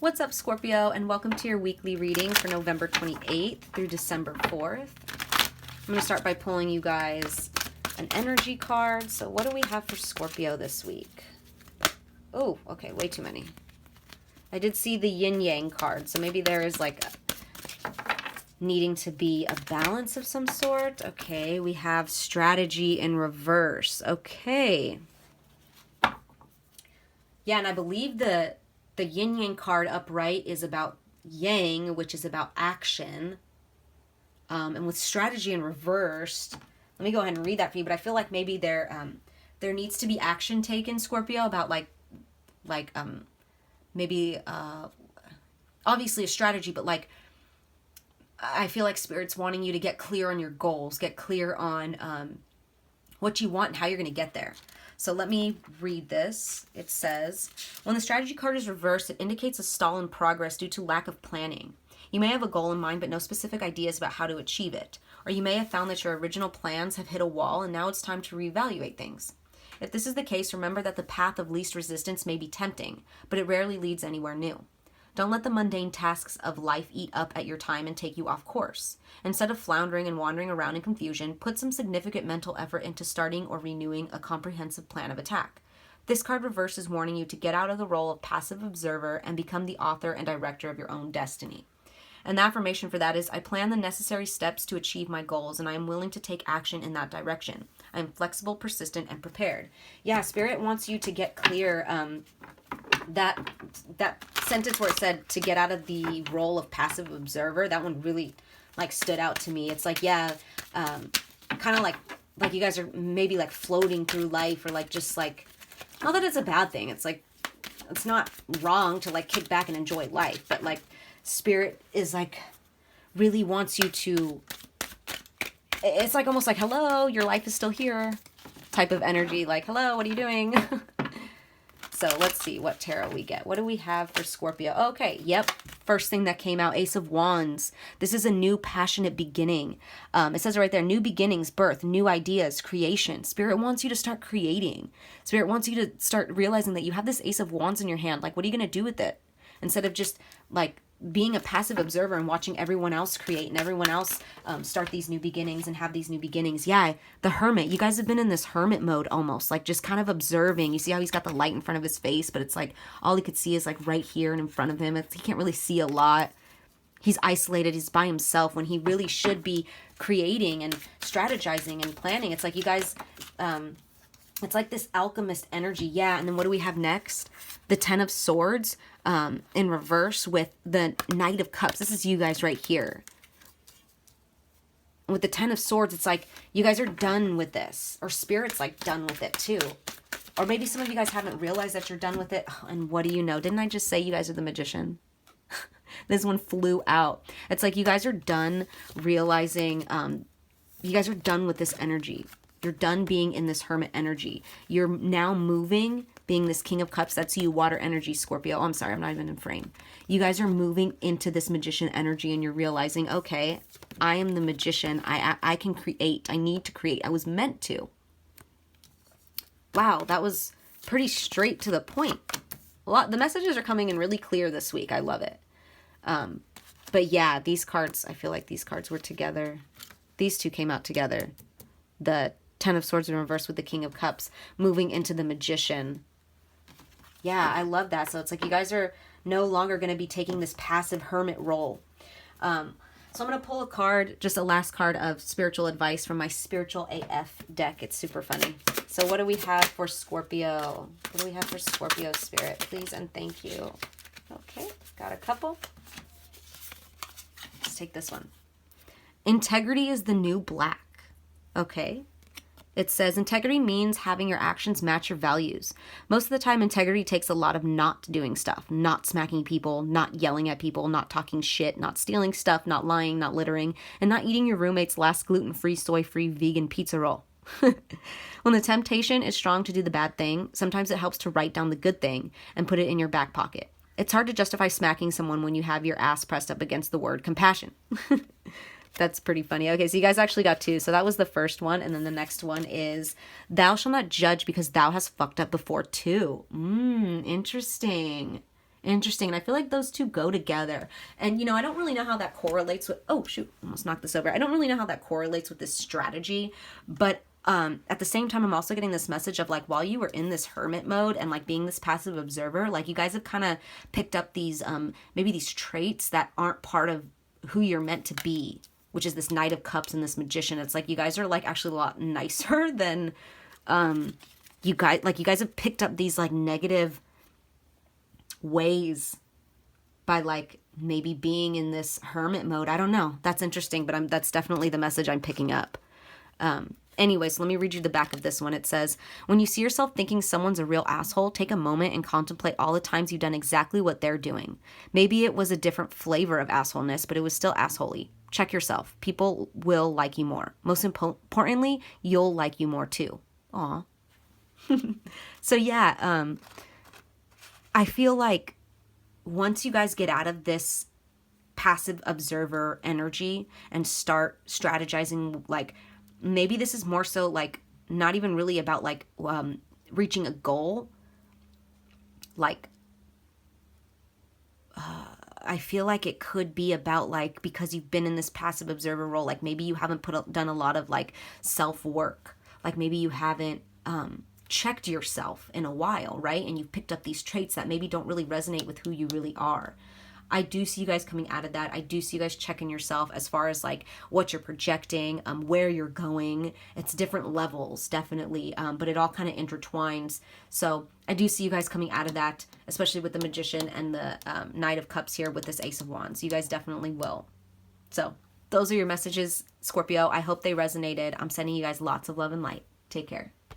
What's up, Scorpio, and welcome to your weekly reading for November 28th through December 4th. I'm going to start by pulling you guys an energy card. So what do we have for Scorpio this week? Oh, okay, way too many. I did see the yin-yang card, so maybe there is like needing to be a balance of some sort. Okay, we have strategy in reverse. Okay. Yeah, and I believe the yin-yang card upright is about yang, which is about action. And with strategy in reversed, let me go ahead and read that for you, but I feel like maybe there needs to be action taken, Scorpio, about maybe obviously a strategy, but like I feel like Spirit's wanting you to get clear on your goals, get clear on what you want and how you're going to get there. So let me read this. It says, when the strategy card is reversed, it indicates a stall in progress due to lack of planning. You may have a goal in mind, but no specific ideas about how to achieve it. Or you may have found that your original plans have hit a wall and now it's time to reevaluate things. If this is the case, remember that the path of least resistance may be tempting, but it rarely leads anywhere new. Don't let the mundane tasks of life eat up at your time and take you off course. Instead of floundering and wandering around in confusion, put some significant mental effort into starting or renewing a comprehensive plan of attack. This card reverse is warning you to get out of the role of passive observer and become the author and director of your own destiny. And the affirmation for that is, I plan the necessary steps to achieve my goals, and I am willing to take action in that direction. I am flexible, persistent, and prepared. Yeah, Spirit wants you to get clear. That sentence where it said to get out of the role of passive observer, that one really like stood out to me. It's like, yeah, kind of like you guys are maybe like floating through life, or like just like, not that it's a bad thing. It's like, it's not wrong to like kick back and enjoy life, but like Spirit is like really wants you to, it's like almost like, hello, your life is still here type of energy. Like, hello, what are you doing? So let's see what tarot we get. What do we have for Scorpio? Okay, yep. First thing that came out, Ace of Wands. This is a new passionate beginning. It says right there, new beginnings, birth, new ideas, creation. Spirit wants you to start creating. Spirit wants you to start realizing that you have this Ace of Wands in your hand. Like, what are you going to do with it? Instead of just like being a passive observer and watching everyone else create and everyone else start these new beginnings and have these new beginnings. Yeah, the hermit. You guys have been in this hermit mode almost, like just kind of observing. You see how he's got the light in front of his face, but it's like all he could see is like right here and in front of him. He can't really see a lot. He's isolated. He's by himself when he really should be creating and strategizing and planning. It's like you guys, it's like this alchemist energy. Yeah, and then what do we have next? The Ten of Swords in reverse with the Knight of Cups. This is you guys right here. With the Ten of Swords, it's like you guys are done with this. Or Spirit's like done with it too. Or maybe some of you guys haven't realized that you're done with it. Oh, and what do you know? Didn't I just say you guys are the magician? This one flew out. It's like you guys are done realizing, you guys are done with this energy. You're done being in this hermit energy. You're now moving, being this King of Cups. That's you, water energy, Scorpio. Oh, I'm sorry, I'm not even in frame. You guys are moving into this magician energy and you're realizing, okay, I am the magician. I can create. I need to create. I was meant to. Wow, that was pretty straight to the point. The messages are coming in really clear this week. I love it. But yeah, these cards, I feel like these cards were together. These two came out together. The Ten of Swords in reverse with the King of Cups, moving into the magician. Yeah, I love that. So it's like you guys are no longer going to be taking this passive hermit role. So I'm going to pull a card, just a last card of spiritual advice from my Spiritual AF deck. It's super funny. So what do we have for Scorpio? What do we have for Scorpio, Spirit? Please and thank you. Okay, got a couple. Let's take this one. Integrity is the new black. Okay. It says integrity means having your actions match your values. Most of the time, integrity takes a lot of not doing stuff, not smacking people, not yelling at people, not talking shit, not stealing stuff, not lying, not littering, and not eating your roommate's last gluten-free, soy-free, vegan pizza roll. When the temptation is strong to do the bad thing, sometimes it helps to write down the good thing and put it in your back pocket. It's hard to justify smacking someone when you have your ass pressed up against the word compassion. That's pretty funny. Okay, so you guys actually got two. So that was the first one. And then the next one is, thou shalt not judge because thou hast fucked up before too. Interesting. Interesting. And I feel like those two go together. And, you know, I don't really know how that correlates with, oh, shoot, almost knocked this over. I don't really know how that correlates with this strategy. But at the same time, I'm also getting this message of like, while you were in this hermit mode and like being this passive observer, like you guys have kind of picked up these, maybe these traits that aren't part of who you're meant to be, which is this Knight of Cups and this Magician. It's like you guys are like actually a lot nicer than you guys have picked up these like negative ways by like maybe being in this hermit mode. I don't know. That's interesting, but that's definitely the message I'm picking up. Anyways, let me read you the back of this one. It says, when you see yourself thinking someone's a real asshole, take a moment and contemplate all the times you've done exactly what they're doing. Maybe it was a different flavor of assholeness, but it was still assholey. Check yourself. People will like you more. Most importantly, you'll like you more too. Aw. So yeah, I feel like once you guys get out of this passive observer energy and start strategizing, like maybe this is more so like not even really about like reaching a goal. Like I feel like it could be about like, because you've been in this passive observer role, like maybe you haven't done a lot of like self work. Like maybe you haven't checked yourself in a while, right? And you've picked up these traits that maybe don't really resonate with who you really are. I do see you guys coming out of that. I do see you guys checking yourself as far as like what you're projecting, where you're going. It's different levels, definitely, but it all kind of intertwines. So I do see you guys coming out of that, especially with the Magician and the Knight of Cups here with this Ace of Wands. You guys definitely will. So those are your messages, Scorpio. I hope they resonated. I'm sending you guys lots of love and light. Take care.